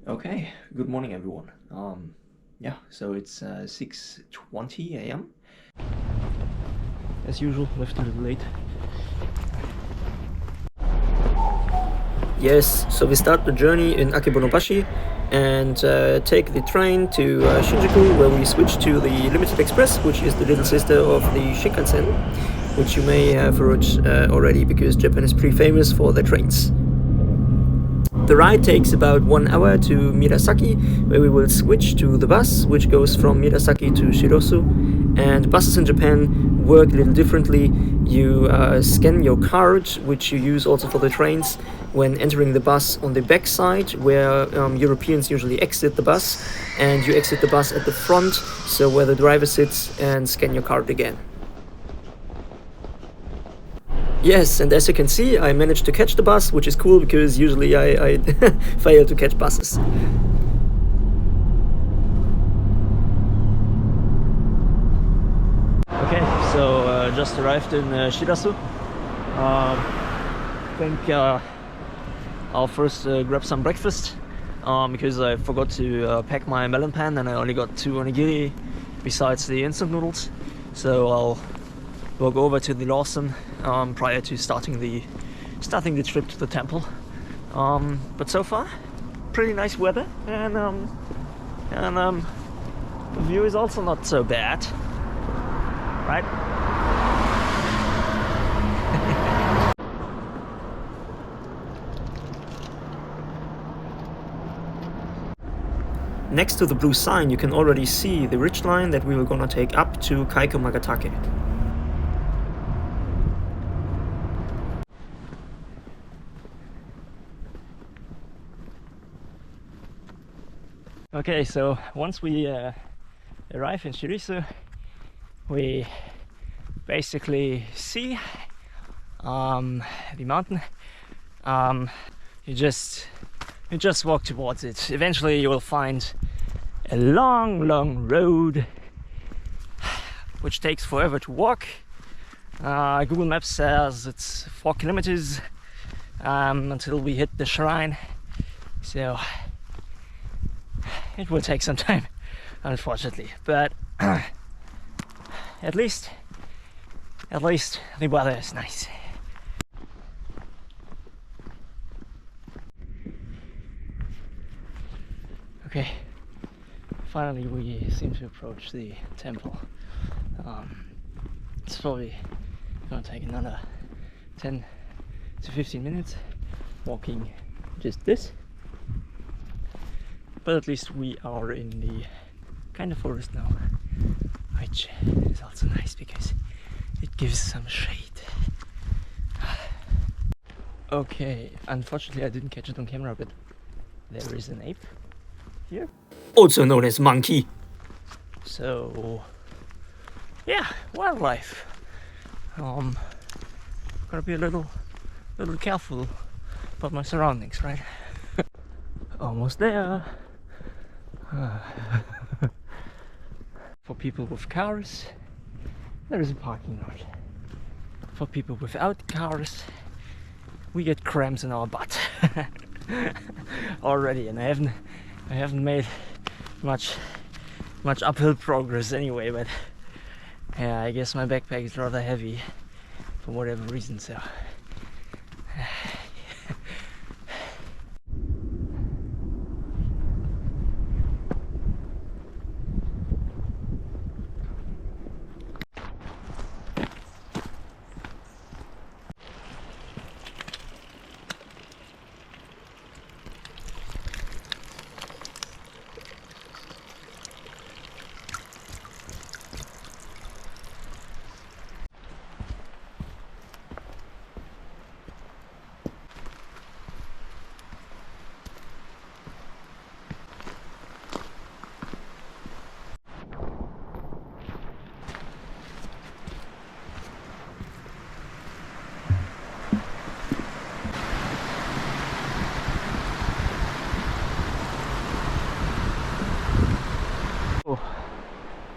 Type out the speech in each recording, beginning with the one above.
Okay, good morning everyone. Yeah, so it's 6:20 a.m. As usual, left a little late. Yes, so we start the journey in Akebonobashi and take the train to Shinjuku, where we switch to the Limited Express, which is the little sister of the Shinkansen, which you may have heard already because Japan is pretty famous for their trains. The ride takes about 1 hour to Mirasaki, where we will switch to the bus, which goes from Mirasaki to Shirosu. And buses in Japan work a little differently. You scan your card, which you use also for the trains, when entering the bus on the back side, where Europeans usually exit the bus, and you exit the bus at the front, so where the driver sits, and scan your card again. Yes, and as you can see, I managed to catch the bus, which is cool because usually I fail to catch buses. Okay, so just arrived in Shirasu. I think I'll first grab some breakfast because I forgot to pack my melon pan and I only got 2 onigiri besides the instant noodles. So I'll walk over to the Lawson prior to starting the trip to the temple. But so far, pretty nice weather, and the view is also not so bad, right? Next to the blue sign, you can already see the ridge line that we were gonna take up to Kaikoma. Okay, so once we arrive in Shirisu, we basically see the mountain. You just walk towards it. Eventually you will find a long road which takes forever to walk. Google Maps says it's 4 kilometers until we hit the shrine, so it will take some time, unfortunately, but at least the weather is nice. Okay, finally we seem to approach the temple. It's probably gonna take another 10 to 15 minutes walking just this. But at least we are in the kind of forest now, which is also nice because it gives some shade. Okay, unfortunately I didn't catch it on camera, but there is an ape here, also known as monkey. So yeah, wildlife. Gotta be a little careful about my surroundings, right? Almost there. For people with cars, there is a parking lot. For people without cars, we get cramps in our butt already, and I haven't made much uphill progress anyway. But yeah, I guess my backpack is rather heavy for whatever reason. So.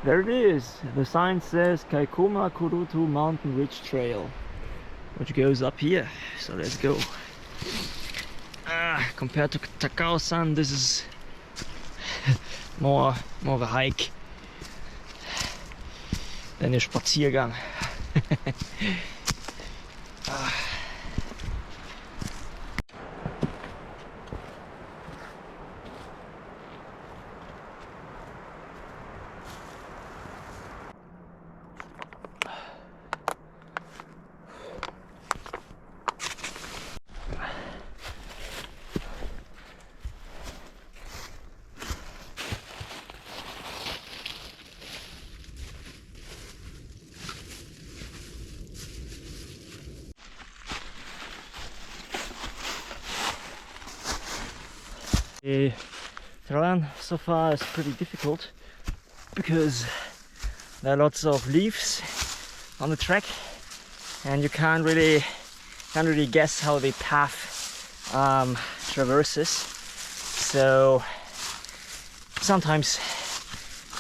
There it is. The sign says Kaikoma Kurutu Mountain Ridge Trail, which goes up here. So let's go. Compared to Takao-san, this is more of a hike than a Spaziergang. The run so far is pretty difficult because there are lots of leaves on the track, and you can't really guess how the path traverses. So sometimes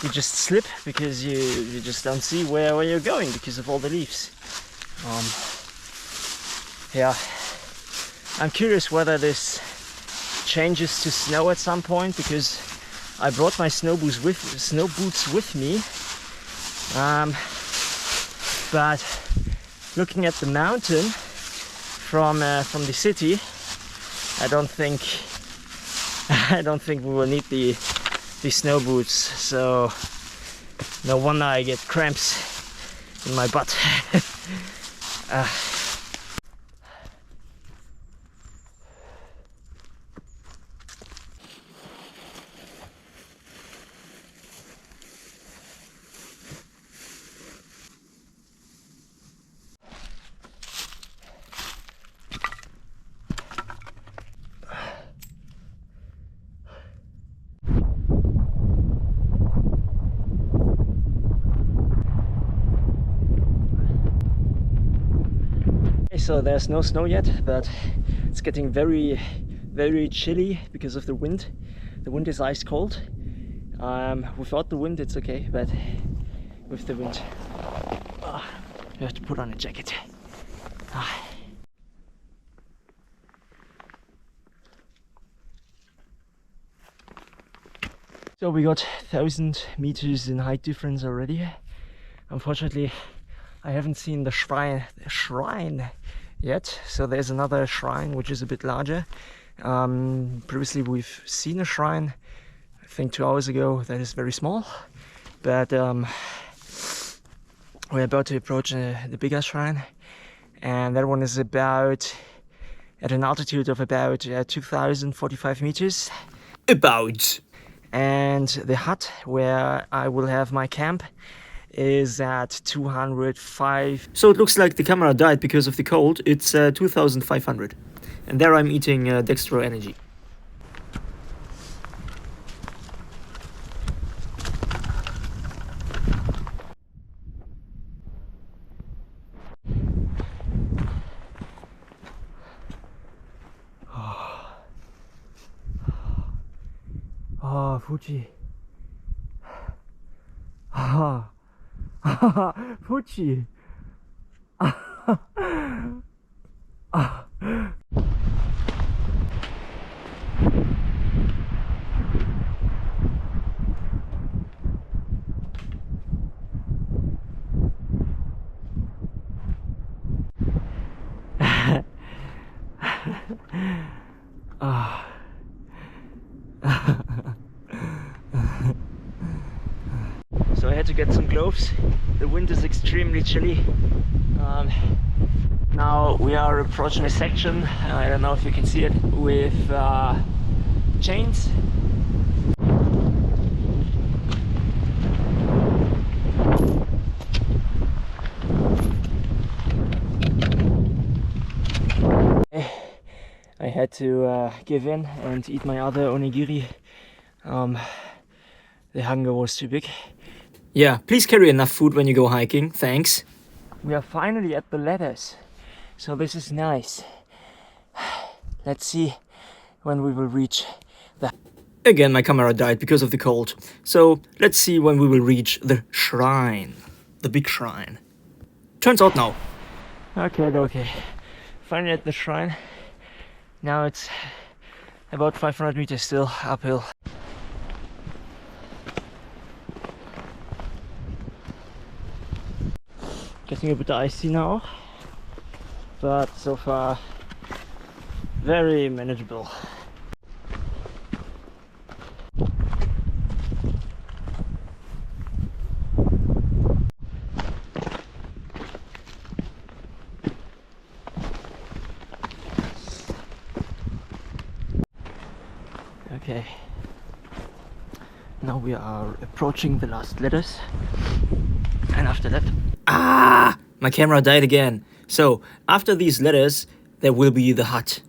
you just slip because you just don't see where you're going because of all the leaves. Yeah, I'm curious whether this changes to snow at some point, because I brought my snow boots with me, but looking at the mountain from the city, I don't think we will need the snow boots. So no wonder I get cramps in my butt. So there's no snow yet, but it's getting very chilly because of the wind. The wind is ice cold. Without the wind it's okay, but with the wind you have to put on a jacket. So we got 1,000 meters in height difference already. Unfortunately, I haven't seen the shrine yet, so there's another shrine which is a bit larger. Previously we've seen a shrine, I think 2 hours ago, that is very small, but we're about to approach the bigger shrine, and that one is about at an altitude of about 2,045 meters. And the hut where I will have my camp is at 205. So it looks like the camera died because of the cold. It's 2,500. And there I'm eating Dextro Energy. Oh, Fuji. Fuji. So I had to get some gloves. The wind is extremely chilly. Now we are approaching a section, I don't know if you can see it, with chains. I had to give in and eat my other onigiri. The hunger was too big. Yeah, please carry enough food when you go hiking, thanks. We are finally at the ladders, so this is nice. Let's see when we will reach the... Again, my camera died because of the cold, so let's see when we will reach the shrine, the big shrine. Turns out now. Okay. Finally at the shrine. Now it's about 500 meters still uphill. getting a bit icy now, but so far very manageable. Okay, now we are approaching the last letters, and after that, my camera died again. So after these letters there will be the hut.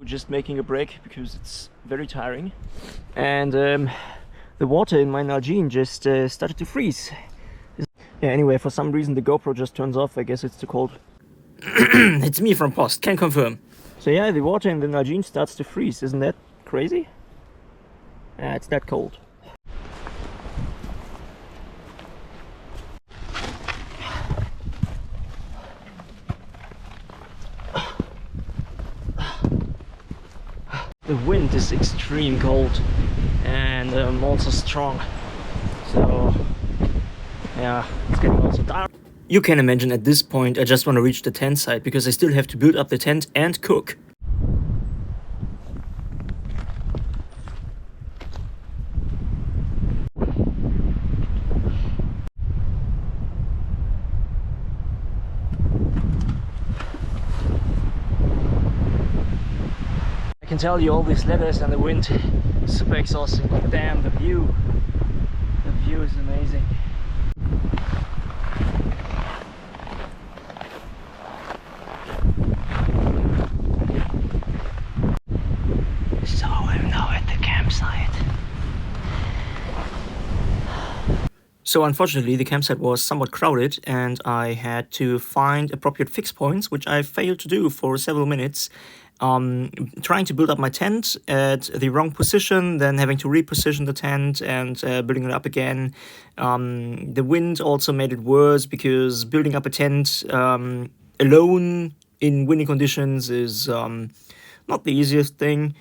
We're just making a break because it's very tiring, and the water in my Nalgene just started to freeze. Yeah, anyway, for some reason the GoPro just turns off. I guess it's too cold. It's me from Post, can confirm. So yeah, the water in the Nalgene starts to freeze. Isn't that crazy? It's that cold. The wind is extreme cold and also strong. So yeah, it's getting also dark. You can imagine at this point I just want to reach the tent site because I still have to build up the tent and cook. I can tell you all these letters and the wind is super exhausting, but damn, the view is amazing. So I'm now at the campsite. So unfortunately the campsite was somewhat crowded and I had to find appropriate fix points, which I failed to do for several minutes. Trying to build up my tent at the wrong position, then having to reposition the tent and building it up again. The wind also made it worse because building up a tent alone in windy conditions is not the easiest thing,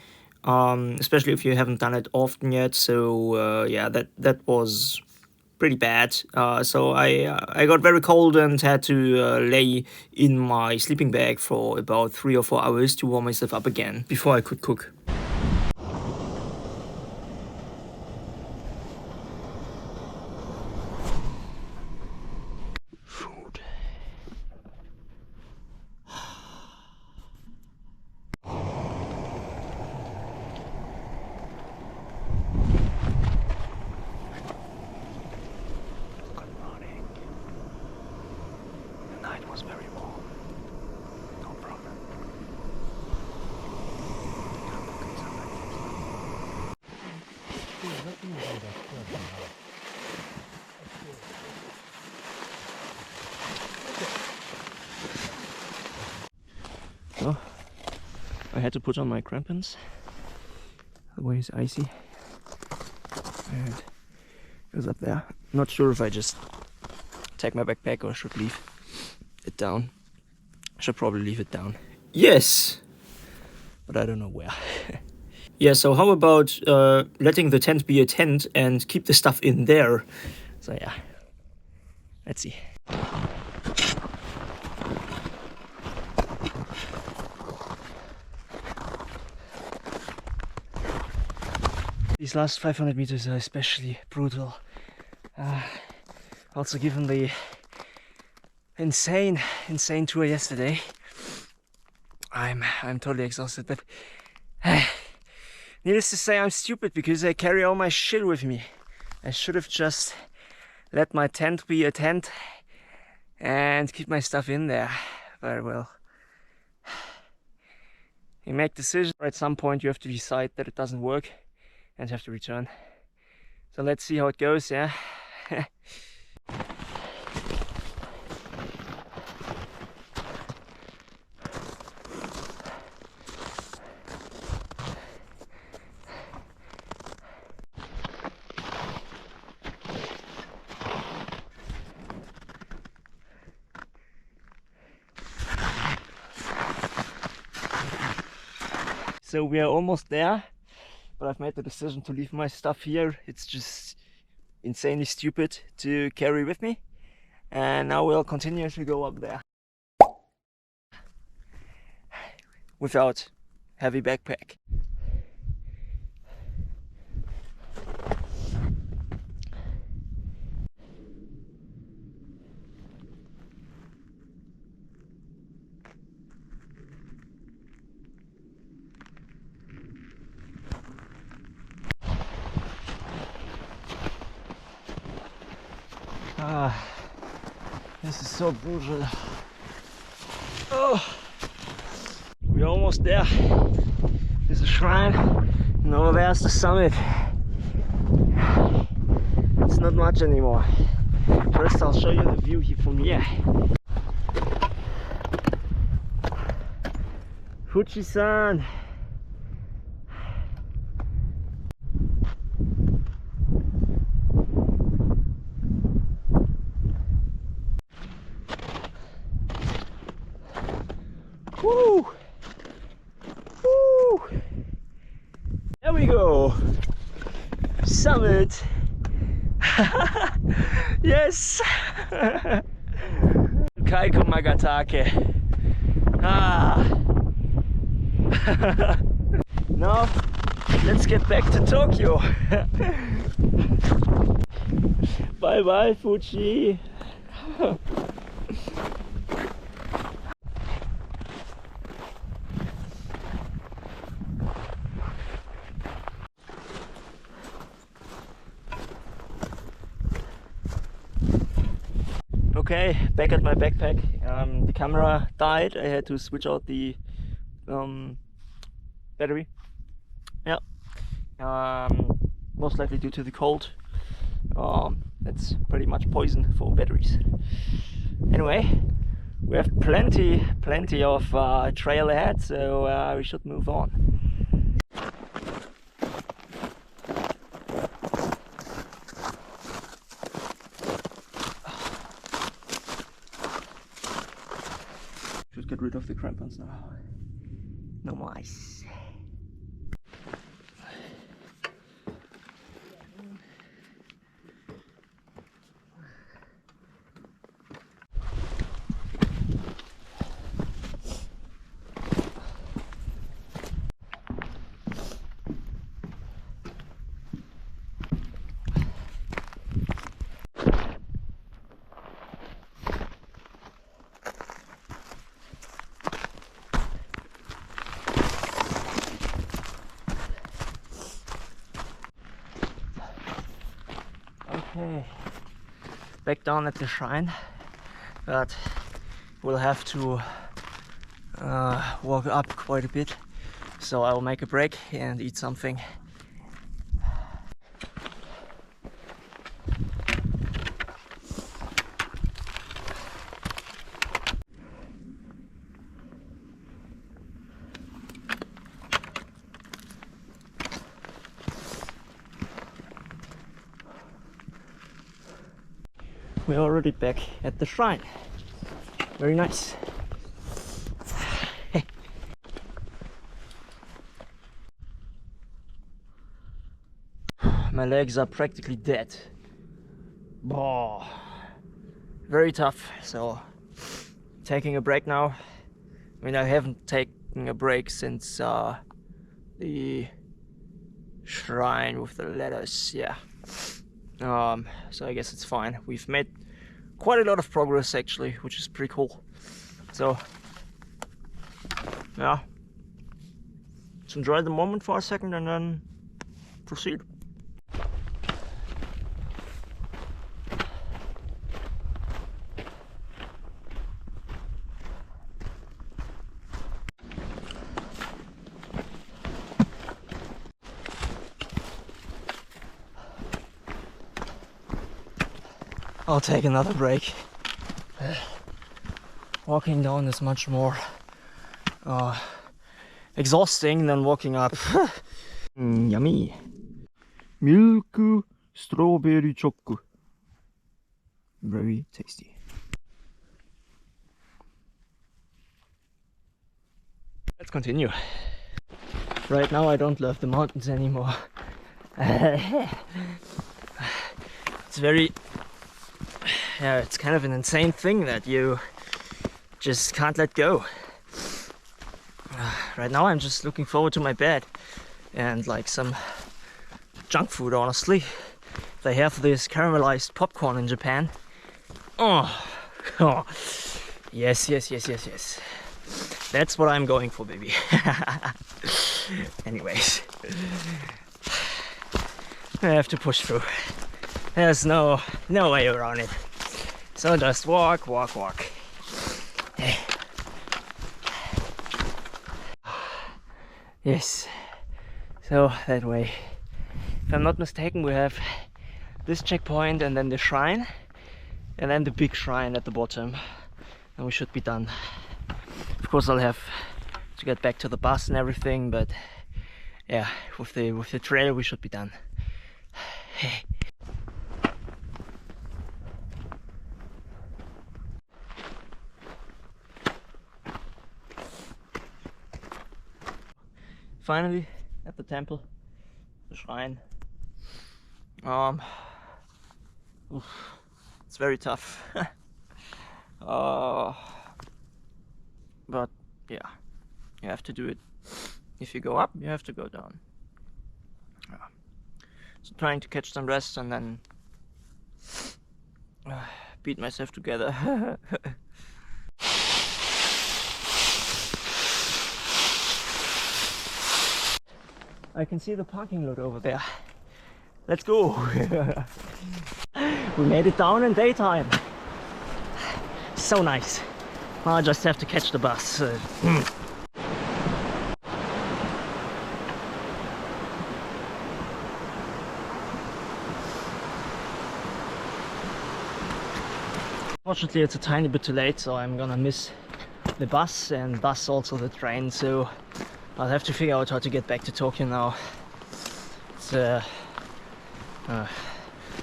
especially if you haven't done it often yet. So yeah, that was pretty bad. So I got very cold and had to lay in my sleeping bag for about 3 or 4 hours to warm myself up again before I could cook. Food. Was very warm. No problem. So, I had to put on my crampons. The way is icy. And it goes up there. Not sure if I just take my backpack or should leave it down. I should probably leave it down. Yes, but I don't know where. Yeah, so how about letting the tent be a tent and keep the stuff in there? So yeah, let's see. These last 500 meters are especially brutal. Also given the insane tour yesterday, I'm totally exhausted, but needless to say I'm stupid because I carry all my shit with me. I should have just let my tent be a tent and keep my stuff in there. But well, you make decisions, at some point you have to decide that it doesn't work and have to return. So let's see how it goes, yeah. So we are almost there. but I've made the decision to leave my stuff here. It's just insanely stupid to carry with me. And now we'll continue to go up there without heavy backpack. This is so brutal. Oh, we're almost there. There's a shrine, and over there's the summit. It's not much anymore. First I'll show you the view here from here. Fuji-san! Woo! Woo! There we go! Summit! Yes! Kaikoma Gatake. Ah! Now, let's get back to Tokyo. Bye bye, Fuji! Okay, back at my backpack. The camera died. I had to switch out the battery. Yeah, most likely due to the cold. That's pretty much poison for batteries. Anyway, we have plenty of trail ahead, so we should move on. Should get rid of the crampons now. No more ice. Okay, back down at the shrine, but we'll have to walk up quite a bit, so I'll make a break and eat something. We're already back at the shrine. Very nice. My legs are practically dead. Oh, very tough. So taking a break now. I mean, I haven't taken a break since the shrine with the letters. Yeah. So I guess it's fine. We've made quite a lot of progress actually, which is pretty cool. So yeah, let's enjoy the moment for a second and then proceed. I'll take another break. Walking down is much more exhausting than walking up. Yummy. Milk strawberry chocolate. Very tasty. Let's continue. Right now I don't love the mountains anymore. It's very... yeah, it's kind of an insane thing that you just can't let go. Right now I'm just looking forward to my bed and like some junk food, honestly. They have this caramelized popcorn in Japan. Oh, oh. Yes, yes, yes, yes, yes. That's what I'm going for, baby. Anyways, I have to push through. There's no way around it. So just walk, walk, walk. Hey. Yes. So that way, if I'm not mistaken, we have this checkpoint and then the shrine and then the big shrine at the bottom, and we should be done. Of course I'll have to get back to the bus and everything, but yeah, with the trail we should be done. Finally at the temple, the shrine. It's very tough. But yeah, you have to do it. If you go up, you have to go down. So trying to catch some rest and then beat myself together. I can see the parking lot over there. Let's go! We made it down in daytime. So nice. Now I just have to catch the bus. Fortunately it's a tiny bit too late, so I'm gonna miss the bus and thus also the train, so I'll have to figure out how to get back to Tokyo now. It's a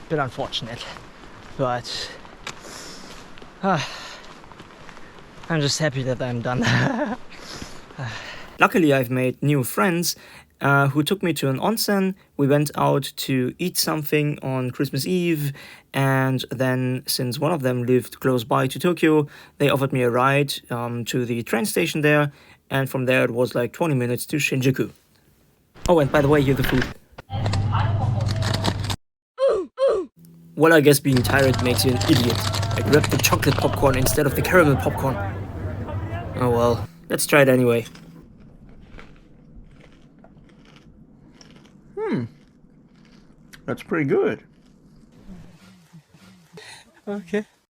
bit unfortunate, but I'm just happy that I'm done. Luckily I've made new friends who took me to an onsen. We went out to eat something on Christmas Eve, and then since one of them lived close by to Tokyo, they offered me a ride to the train station there, and from there it was like 20 minutes to Shinjuku. Oh, and by the way, here's the food. Well, I guess being tired makes you an idiot. I grabbed the chocolate popcorn instead of the caramel popcorn. Oh well, let's try it anyway. That's pretty good. Okay.